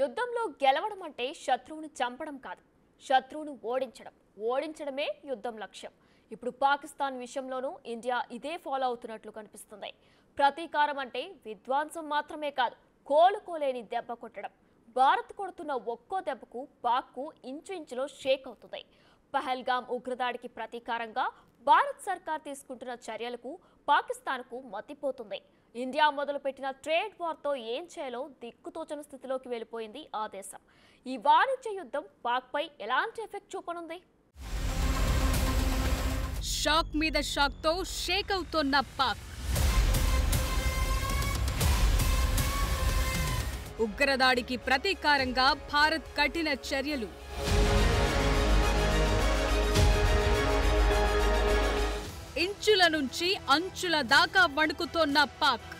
యుద్ధంలో గెలవడం అంటే శత్రువుని చంపడం కాదు, శత్రువును ఓడించడం. ఓడించడమే యుద్ధం లక్ష్యం. ఇప్పుడు పాకిస్తాన్ విషయంలోనూ ఇండియా ఇదే ఫాలో అవుతున్నట్లు కనిపిస్తుంది. ప్రతీకారం అంటే విధ్వంసం మాత్రమే కాదు, కోలుకోలేని దెబ్బ కొట్టడం. భారత్ కొడుతున్న ఒక్కో దెబ్బకు పాక్కు ఇంచులో షేక్ అవుతుంది. పహల్గాం ఉగ్రదాడికి ప్రతీకారంగా భారత్ సర్కార్ తీసుకుంటున్న చర్యలకు పాకిస్తాన్కు మతిపోతుంది. ఇండియా మొదలుపెట్టిన ట్రేడ్ వార్తో ఏం చేయాలో దిక్కుతోచని స్థితిలోకి వెళ్ళిపోయింది ఆ దేశం. ఈ వాణిజ్య యుద్ధం పాక్పై ఎలాంటి ఎఫెక్ట్ చూపనుంది? షాక్ మీద షాక్తో షేక్ అవుతోన్న పాక్. ఉగ్రదాడికి ప్రతీకారంగా భారత్ కఠిన చర్యలు. ఇంచుల నుంచి అంచుల దాకా వణుకుతోన్న పాక్.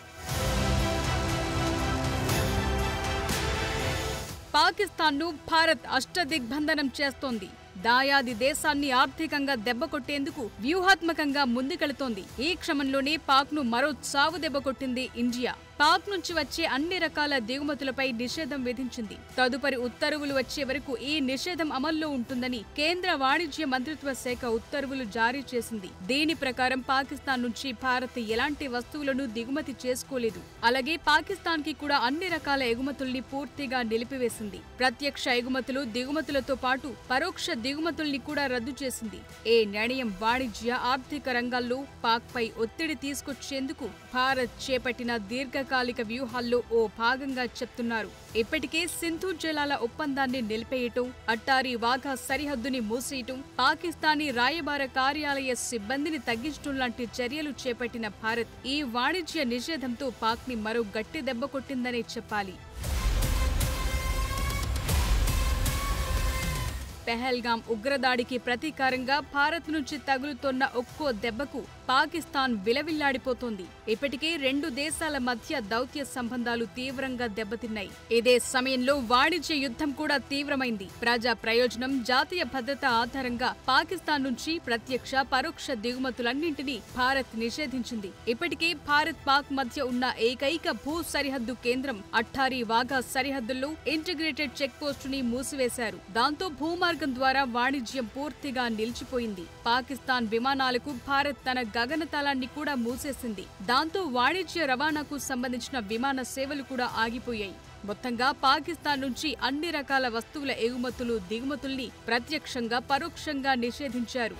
పాకిస్తాన్ను భారత్ అష్టదిగ్బంధనం చేస్తోంది. దాయాది దేశాన్ని ఆర్థికంగా దెబ్బకొట్టేందుకు వ్యూహాత్మకంగా ముందుకెళుతోంది. ఈ క్రమంలోనే పాక్ను మరో చావు దెబ్బ కొట్టింది ఇండియా. పాక్ నుంచి వచ్చే అన్ని రకాల దిగుమతులపై నిషేధం విధించింది. తదుపరి ఉత్తర్వులు వచ్చే వరకు ఈ నిషేధం అమల్లో ఉంటుందని కేంద్ర వాణిజ్య మంత్రిత్వ శాఖ ఉత్తర్వులు జారీ చేసింది. దీని ప్రకారం పాకిస్తాన్ నుంచి భారత్ ఎలాంటి వస్తువులను దిగుమతి చేసుకోలేదు. అలాగే పాకిస్తాన్ కి కూడా అన్ని రకాల ఎగుమతుల్ని పూర్తిగా నిలిపివేసింది. ప్రత్యక్ష ఎగుమతులు, దిగుమతులతో పాటు పరోక్ష దిగుమతుల్ని కూడా రద్దు చేసింది. ఈ నిర్ణయం వాణిజ్య, ఆర్థిక రంగాల్లో పాక్ పై ఒత్తిడి తీసుకొచ్చేందుకు భారత్ చేపట్టిన దీర్ఘకాలిక వ్యూహాల్లో ఓ భాగంగా చెప్తున్నారు. ఇప్పటికే సింధు జలాల ఒప్పందాన్ని నిలిపేయటం, అట్టారీ వాఘా సరిహద్దుని మూసేయటం, పాకిస్తానీ రాయబార కార్యాలయ సిబ్బందిని తగ్గించడం లాంటి చర్యలు చేపట్టిన భారత్ ఈ వాణిజ్య నిషేధంతో పాక్ ని మరో గట్టి దెబ్బ కొట్టిందనే చెప్పాలి. పహల్గాం ఉగ్రదాడికి ప్రతీకారంగా భారత్ నుంచి తగులుతోన్న ఒక్కో దెబ్బకు పాకిస్తాన్ విలవిల్లాడిపోతోంది. ఇప్పటికే రెండు దేశాల మధ్య దౌత్య సంబంధాలు తీవ్రంగా దెబ్బతిన్నాయి. ఇదే సమయంలో వాణిజ్య యుద్ధం కూడా తీవ్రమైంది. ప్రజా ప్రయోజనం, జాతీయ భద్రత ఆధారంగా పాకిస్తాన్ నుంచి ప్రత్యక్ష, పరోక్ష దిగుమతులన్నింటినీ భారత్ నిషేధించింది. ఇప్పటికే భారత్ పాక్ మధ్య ఉన్న ఏకైక భూ సరిహద్దు కేంద్రం అట్టారీ వాఘా సరిహద్దుల్లో ఇంటిగ్రేటెడ్ చెక్ పోస్ట్ ని మూసివేశారు. దాంతో భూమార్గం ద్వారా వాణిజ్యం పూర్తిగా నిలిచిపోయింది. పాకిస్తాన్ విమానాలకు భారత్ తన గగనతలాన్ని కూడా మూసేసింది. దాంతో వాణిజ్య రవాణాకు సంబంధించిన విమాన సేవలు కూడా ఆగిపోయాయి. మొత్తంగా పాకిస్తాన్ నుంచి అన్ని రకాల వస్తువుల ఎగుమతులు, దిగుమతుల్ని ప్రత్యక్షంగా, పరోక్షంగా నిషేధించారు.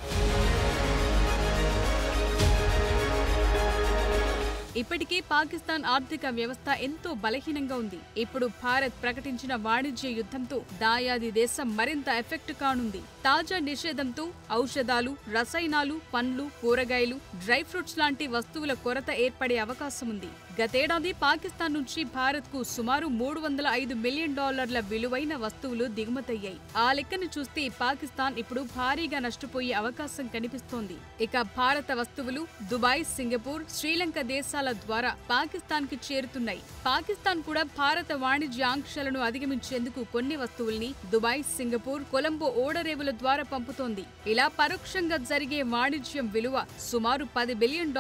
ఇప్పటికే పాకిస్తాన్ ఆర్థిక వ్యవస్థ ఎంతో బలహీనంగా ఉంది. ఇప్పుడు భారత్ ప్రకటించిన వాణిజ్య యుద్ధంతో దాయాది దేశం మరింత ఎఫెక్ట్ కానుంది. తాజా నిషేధంతో ఔషధాలు, రసాయనాలు, పండ్లు, కూరగాయలు, డ్రై ఫ్రూట్స్ లాంటి వస్తువుల కొరత ఏర్పడే అవకాశం ఉంది. గతేడాది పాకిస్తాన్ నుంచి భారత్ కు సుమారు $305 మిలియన్ విలువైన వస్తువులు దిగుమతయ్యాయి. ఆ లెక్కను చూస్తే పాకిస్తాన్ ఇప్పుడు భారీగా నష్టపోయే అవకాశం కనిపిస్తోంది. ఇక భారత వస్తువులు దుబాయ్, సింగపూర్, శ్రీలంక దేశాల ద్వారా పాకిస్తాన్ కి చేరుతున్నాయి. పాకిస్తాన్ కూడా భారత వాణిజ్య ఆంక్షలను అధిగమించేందుకు కొన్ని వస్తువుల్ని దుబాయ్, సింగపూర్, కొలంబో ఓడరేవుల ద్వారా పంపుతోంది. ఇలా పరోక్షంగా జరిగే వాణిజ్యం విలువ సుమారు $10 బిలియన్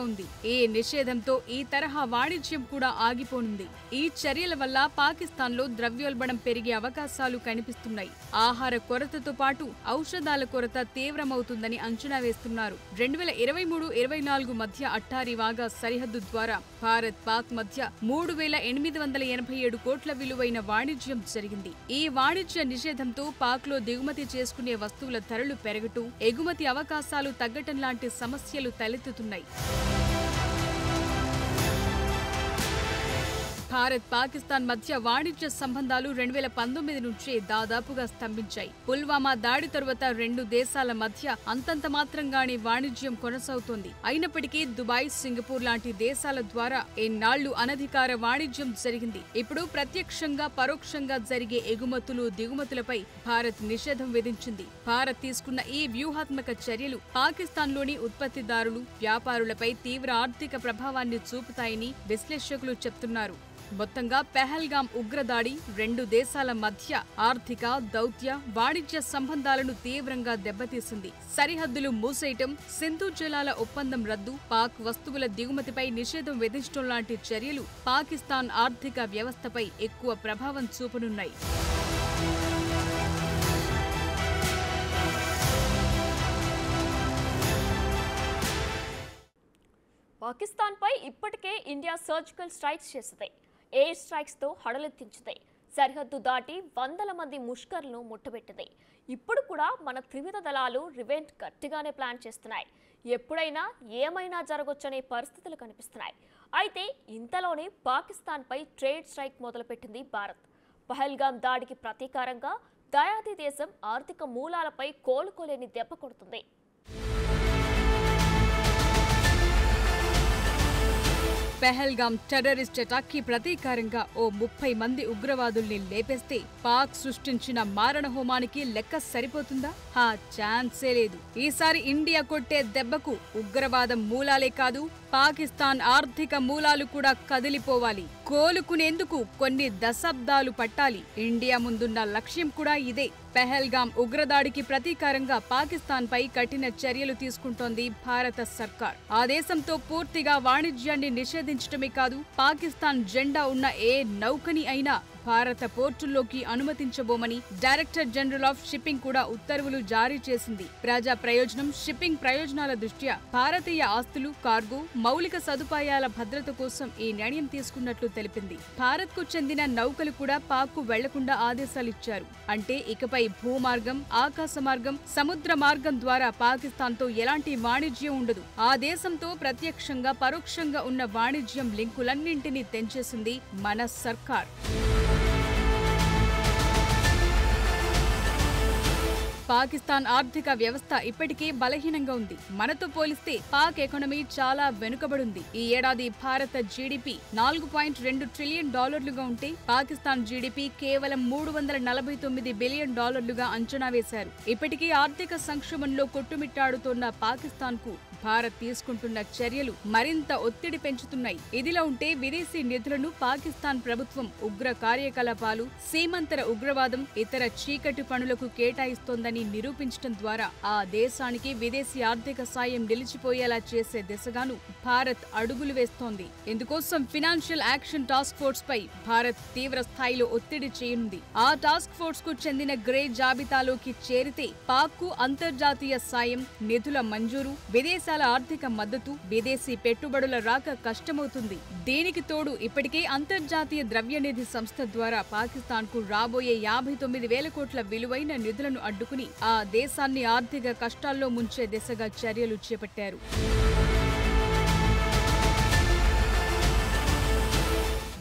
ఉంది. ఈ నిషేధంతో ఈ తరహా వాణిజ్యం కూడా ఆగిపోనుంది. ఈ చర్యల వల్ల పాకిస్తాన్ లో ద్రవ్యోల్బణం పెరిగే అవకాశాలు కనిపిస్తున్నాయి. ఆహార కొరతతో పాటు ఔషధాల కొరత తీవ్రమవుతుందని అంచనా వేస్తున్నారు. 2023-24 మధ్య అట్టారీ వాఘా సరిహద్దు ద్వారా భారత్, పాక్ మధ్య 3,887 కోట్ల విలువైన వాణిజ్యం జరిగింది. ఈ వాణిజ్య నిషేధంతో పాక్ లో దిగుమతి చేసుకునే వస్తువుల ధరలు పెరగటం, ఎగుమతి అవకాశాలు తగ్గటం లాంటి సమస్యలు తలెత్తుతున్నాయి. భారత్, పాకిస్తాన్ మధ్య వాణిజ్య సంబంధాలు 2019 నుంచే దాదాపుగా స్తంభించాయి. పుల్వామా దాడి తరువాత రెండు దేశాల మధ్య అంతంత మాత్రంగానే వాణిజ్యం కొనసాగుతోంది. అయినప్పటికీ దుబాయ్, సింగపూర్ లాంటి దేశాల ద్వారా ఎన్నాళ్లు అనధికార వాణిజ్యం జరిగింది. ఇప్పుడు ప్రత్యక్షంగా, పరోక్షంగా జరిగే ఎగుమతులు, దిగుమతులపై భారత్ నిషేధం విధించింది. భారత్ తీసుకున్న ఈ వ్యూహాత్మక చర్యలు పాకిస్తాన్లోని ఉత్పత్తిదారులు, వ్యాపారులపై తీవ్ర ఆర్థిక ప్రభావాన్ని చూపుతాయని విశ్లేషకులు చెప్తున్నారు. మొత్తంగా పెహల్గాం ఉగ్రదాడి రెండు దేశాల మధ్య ఆర్థిక, దౌత్య, వాణిజ్య సంబంధాలను తీవ్రంగా దెబ్బతీసింది. సరిహద్దులు మూసేయటం, సింధు జలాల ఒప్పందం రద్దు, పాక్ వస్తువుల దిగుమతిపై నిషేధం విధించడం లాంటి చర్యలు పాకిస్తాన్ ఆర్థిక వ్యవస్థపై ఎక్కువ ప్రభావం చూపనున్నాయి. పాకిస్తాన్పై ఇప్పటికే ఇండియా సర్జికల్ స్ట్రైక్స్ చేసింది. ఎయిర్ స్ట్రైక్స్తో హడలెత్తించింది. సరిహద్దు దాటి వందల మంది ముష్కర్లను ముట్టబెట్టింది. ఇప్పుడు కూడా మన త్రివిధ దళాలు రివెంజ్ గట్టిగానే ప్లాన్ చేస్తున్నాయి. ఎప్పుడైనా ఏమైనా జరగొచ్చనే పరిస్థితులు కనిపిస్తున్నాయి. అయితే ఇంతలోనే పాకిస్తాన్పై ట్రేడ్ స్ట్రైక్ మొదలుపెట్టింది భారత్. పహల్గాం దాడికి ప్రతీకారంగా దయాది దేశం ఆర్థిక మూలాలపై కోలుకోలేని దెబ్బ కొడుతుంది. పెహల్గాం టెర్రరిస్ట్ అటాక్ కి ప్రతీకారంగా ఓ 30 మంది ఉగ్రవాదుల్ని లేపేస్తే పాక్ సృష్టించిన మారణ హోమానికి లెక్క సరిపోతుందా? ఛాన్సే లేదు. ఈసారి ఇండియా కొట్టే దెబ్బకు ఉగ్రవాదం మూలాలే కాదు, పాకిస్తాన్ ఆర్థిక మూలాలు కూడా కదిలిపోవాలి. కోలుకునేందుకు కొన్ని దశాబ్దాలు పట్టాలి. ఇండియా ముందున్న లక్ష్యం కూడా ఇదే. పెహల్గాం ఉగ్రదాడికి ప్రతీకారంగా పాకిస్తాన్ పై కఠిన చర్యలు తీసుకుంటోంది భారత సర్కార్. ఆ దేశంతో పూర్తిగా వాణిజ్యాన్ని నిషేధించడమే కాదు, పాకిస్తాన్ జెండా ఉన్న ఏ నౌకని అయినా భారత పోర్టుల్లోకి అనుమతించబోమని డైరెక్టర్ జనరల్ ఆఫ్ షిప్పింగ్ కూడా ఉత్తర్వులు జారీ చేసింది. ప్రజా ప్రయోజనం, షిప్పింగ్ ప్రయోజనాల దృష్ట్యా భారతీయ ఆస్తులు, కార్గో, మౌలిక సదుపాయాల భద్రత కోసం ఈ నిర్ణయం తీసుకున్నట్లు తెలిపింది. భారత్ కు చెందిన నౌకలు కూడా పాక్ కు వెళ్లకుండా ఆదేశాలిచ్చారు. అంటే ఇకపై భూమార్గం, ఆకాశ మార్గం, సముద్ర మార్గం ద్వారా పాకిస్తాన్ తో ఎలాంటి వాణిజ్యం ఉండదు. ఆ దేశంతో ప్రత్యక్షంగా, పరోక్షంగా ఉన్న వాణిజ్యం లింకులన్నింటినీ తెంచేసింది మన సర్కార్. పాకిస్తాన్ ఆర్థిక వ్యవస్థ ఇప్పటికే బలహీనంగా ఉంది. మనతో పోలిస్తే పాక్ ఎకానమీ చాలా వెనుకబడింది. ఈ ఏడాది భారత జీడీపీ $4.2 ట్రిలియన్ ఉంటే పాకిస్తాన్ జీడీపీ కేవలం $349 బిలియన్ అంచనా వేశారు. ఇప్పటికీ ఆర్థిక సంక్షోభంలో కొట్టుమిట్టాడుతోన్న పాకిస్తాన్ కు భారత్ తీసుకుంటున్న చర్యలు మరింత ఒత్తిడి పెంచుతున్నాయి. ఇదిలా ఉంటే విదేశీ నిధులను పాకిస్తాన్ ప్రభుత్వం ఉగ్ర కార్యకలాపాలు, సీమంతర ఉగ్రవాదం, ఇతర చీకటి పనులకు కేటాయిస్తోందని నిరూపించడం ద్వారా ఆ దేశానికి విదేశీ ఆర్థిక సాయం నిలిచిపోయేలా చేసే దిశగాను భారత్ అడుగులు వేస్తోంది. ఇందుకోసం ఫినాన్షియల్ యాక్షన్ టాస్క్ ఫోర్స్ పై భారత్ తీవ్ర స్థాయిలో ఒత్తిడి చేయనుంది. ఆ టాస్క్ ఫోర్స్ కు చెందిన గ్రే జాబితాలోకి చేరితే పాక్ కు అంతర్జాతీయ సాయం, నిధుల మంజూరు, విదేశాల ఆర్థిక మద్దతు, విదేశీ పెట్టుబడుల రాక కష్టమవుతుంది. దీనికి తోడు ఇప్పటికే అంతర్జాతీయ ద్రవ్యనిధి సంస్థ ద్వారా పాకిస్తాన్ కు రాబోయే 59,000 కోట్ల విలువైన నిధులను అడ్డుకుని ఆ దేశాన్ని ఆర్థిక కష్టాల్లో ముంచే దిశగా చర్యలు చేపట్టారు.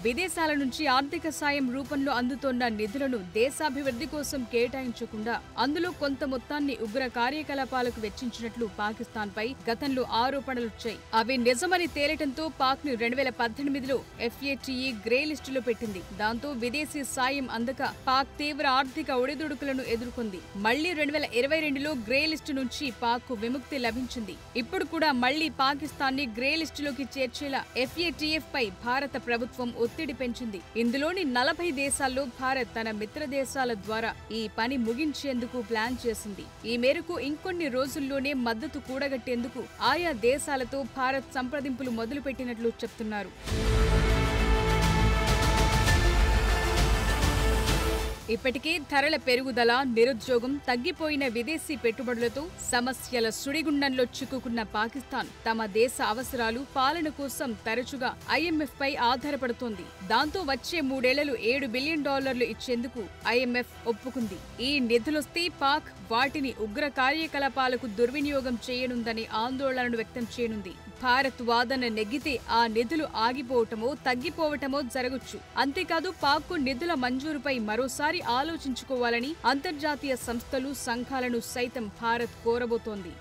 విదేశాల నుంచి ఆర్థిక సాయం రూపంలో అందుతోన్న నిధులను దేశాభివృద్ధి కోసం కేటాయించకుండా అందులో కొంత మొత్తాన్ని ఉగ్ర కార్యకలాపాలకు వెచ్చించినట్లు పాకిస్తాన్ పై గతంలో ఆరోపణలొచ్చాయి. అవి నిజమని తేలటంతో పాక్ ను 2018లో FATE గ్రే లిస్టులో పెట్టింది. దాంతో విదేశీ సాయం అందక పాక్ తీవ్ర ఆర్థిక ఒడిదుడుకులను ఎదుర్కొంది. మళ్లీ 2022లో గ్రే లిస్టు నుంచి పాక్ కు విముక్తి లభించింది. ఇప్పుడు కూడా మళ్లీ పాకిస్తాన్ ని గ్రే లిస్టులోకి చేర్చేలా FATF పై భారత ప్రభుత్వం ఒత్తిడి పెంచింది. ఇందులోని 40 దేశాల్లో భారత్ తన మిత్ర దేశాల ద్వారా ఈ పని ముగించేందుకు ప్లాన్ చేసింది. ఈ మేరకు ఇంకొన్ని రోజుల్లోనే మద్దతు కూడగట్టేందుకు ఆయా దేశాలతో భారత్ సంప్రదింపులు మొదలుపెట్టినట్లు చెప్తున్నారు. ఇప్పటికే ధరల పెరుగుదల, నిరుద్యోగం, తగ్గిపోయిన విదేశీ పెట్టుబడులతో సమస్యల సుడిగుండంలో చిక్కుకున్న పాకిస్తాన్ తమ దేశ అవసరాలు, పాలన కోసం తరచుగా IMF పై ఆధారపడుతోంది. దాంతో వచ్చే 3 ఏళ్లలో $7 బిలియన్ ఇచ్చేందుకు IMF ఒప్పుకుంది. ఈ నిధులొస్తే పాక్ వాటిని ఉగ్ర కార్యకలాపాలకు దుర్వినియోగం చేయనుందని ఆందోళనను వ్యక్తం చేయనుంది. భారత్ వాదన నెగ్గితే ఆ నిధులు ఆగిపోవటమో, తగ్గిపోవటమో జరగొచ్చు. అంతేకాదు పాక్ నిధుల మంజూరుపై మరోసారి ఆలోచించుకోవాలని అంతర్జాతీయ సంస్థలు, సంఘాలను సైతం భారత్ కోరబోతోంది.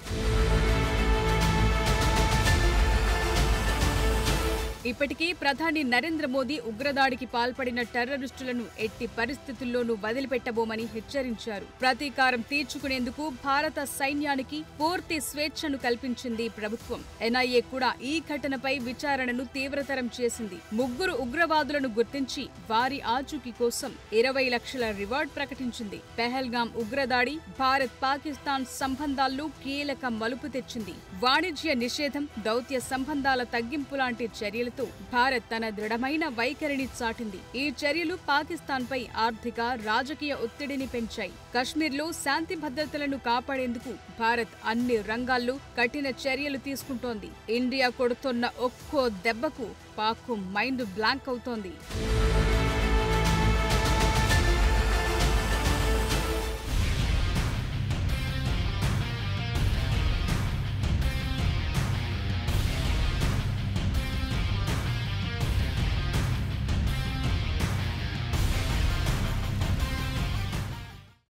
ఇప్పటికీ ప్రధాని నరేంద్ర మోదీ ఉగ్రదాడికి పాల్పడిన టెర్రరిస్టులను ఎట్టి పరిస్థితుల్లోనూ వదిలిపెట్టబోమని హెచ్చరించారు. ప్రతీకారం తీర్చుకునేందుకు భారత సైన్యానికి పూర్తి స్వేచ్ఛను కల్పించింది ప్రభుత్వం. ఎన్ఐఏ కూడా ఈ ఘటనపై విచారణను తీవ్రతరం చేసింది. 3 ఉగ్రవాదులను గుర్తించి వారి ఆచూకీ కోసం 20 లక్షల రివార్డ్ ప్రకటించింది. పెహల్గాం ఉగ్రదాడి భారత్ పాకిస్తాన్ సంబంధాల్లో కీలక మలుపు తెచ్చింది. వాణిజ్య నిషేధం, దౌత్య సంబంధాల తగ్గింపు లాంటి చర్యలతో భారత్ తన దృఢమైన వైఖరిని చాటింది. ఈ చర్యలు పాకిస్తాన్పై ఆర్థిక, రాజకీయ ఒత్తిడిని పెంచాయి. కశ్మీర్లో శాంతి భద్రతలను కాపాడేందుకు భారత్ అన్ని రంగాల్లో కఠిన చర్యలు తీసుకుంటోంది. ఇండియా కొడుతున్న ఒక్కో దెబ్బకు పాక్ మైండ్ బ్లాంక్ అవుతోంది.